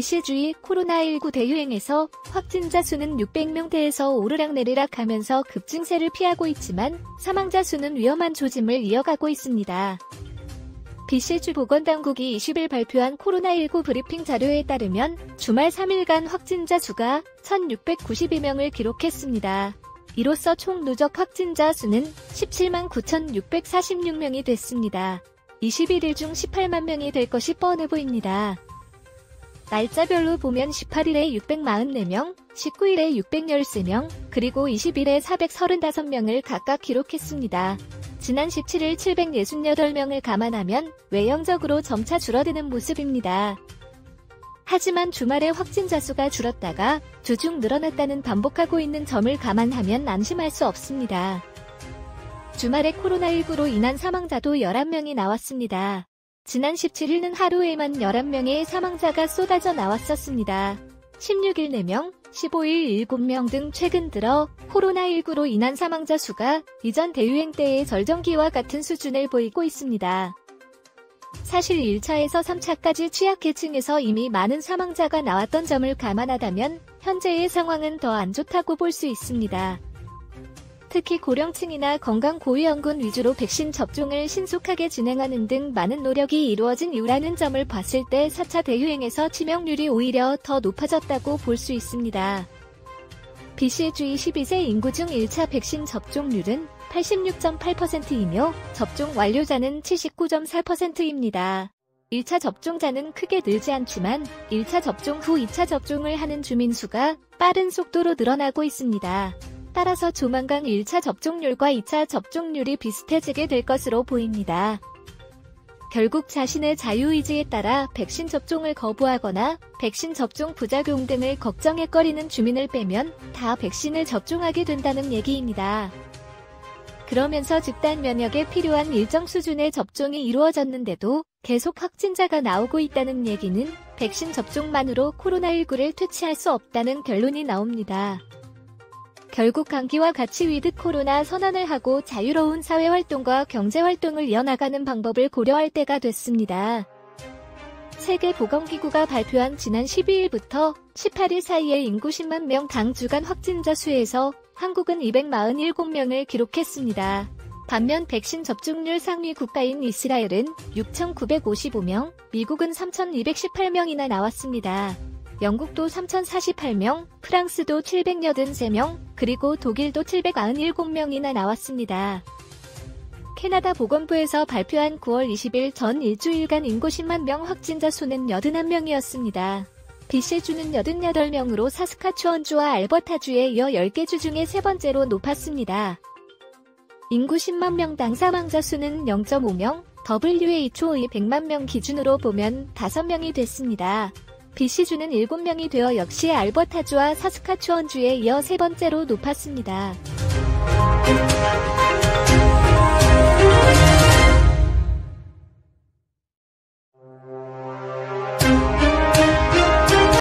BC주의 코로나19 대유행에서 확진자 수는 600명대에서 오르락내리락 하면서 급증세를 피하고 있지만 사망자 수는 위험한 조짐을 이어가고 있습니다. BC주 보건당국이 20일 발표한 코로나19 브리핑 자료에 따르면 주말 3일간 확진자 수가 1,692명을 기록했습니다. 이로써 총 누적 확진자 수는 179만 9,646명이 됐습니다. 21일 중 18만 명이 될 것이 뻔해 보입니다. 날짜별로 보면 18일에 644명, 19일에 613명, 그리고 20일에 435명을 각각 기록했습니다. 지난 17일 768명을 감안하면 외형적으로 점차 줄어드는 모습입니다. 하지만 주말에 확진자 수가 줄었다가 주중 늘어났다는 반복하고 있는 점을 감안하면 안심할 수 없습니다. 주말에 코로나19로 인한 사망자도 11명이 나왔습니다. 지난 17일은 하루에만 11명의 사망자가 쏟아져 나왔었습니다. 16일 4명, 15일 7명 등 최근 들어 코로나19로 인한 사망자 수가 이전 대유행 때의 절정기와 같은 수준을 보이고 있습니다. 사실 1차에서 3차까지 취약계층에서 이미 많은 사망자가 나왔던 점을 감안하다면 현재의 상황은 더 안 좋다고 볼 수 있습니다. 특히 고령층이나 건강 고위험군 위주로 백신 접종을 신속하게 진행하는 등 많은 노력이 이루어진 이유라는 점을 봤을 때 4차 대유행에서 치명률이 오히려 더 높아졌다고 볼 수 있습니다. BC주의 12세 인구 중 1차 백신 접종률은 86.8%이며 접종 완료자는 79.4%입니다. 1차 접종자는 크게 늘지 않지만 1차 접종 후 2차 접종을 하는 주민 수가 빠른 속도로 늘어나고 있습니다. 따라서 조만간 1차 접종률과 2차 접종률이 비슷해지게 될 것으로 보입니다. 결국 자신의 자유의지에 따라 백신 접종을 거부하거나 백신 접종 부작용 등을 걱정해거리는 주민을 빼면 다 백신을 접종하게 된다는 얘기입니다. 그러면서 집단 면역에 필요한 일정 수준의 접종이 이루어졌는데도 계속 확진자가 나오고 있다는 얘기는 백신 접종만으로 코로나19를 퇴치할 수 없다는 결론이 나옵니다. 결국 감기와 같이 위드 코로나 선언을 하고 자유로운 사회활동과 경제활동을 이어나가는 방법을 고려할 때가 됐습니다. 세계보건기구가 발표한 지난 12일부터 18일 사이의 인구 10만 명 당 주간 확진자 수에서 한국은 247명을 기록했습니다. 반면 백신 접종률 상위 국가인 이스라엘은 6,955명, 미국은 3,218명이나 나왔습니다. 영국도 3,048명, 프랑스도 783명, 그리고 독일도 797명이나 나왔습니다. 캐나다 보건부에서 발표한 9월 20일 전 일주일간 인구 10만 명 확진자 수는 81명이었습니다. BC주는 88명으로 사스카추원주와 알버타주에 이어 10개 주 중에 세 번째로 높았습니다. 인구 10만 명당 사망자 수는 0.5명, WHO의 100만 명 기준으로 보면 5명이 됐습니다. BC주는 7명이 되어 역시 알버타주와 사스카추원주에 이어 세 번째로 높았습니다.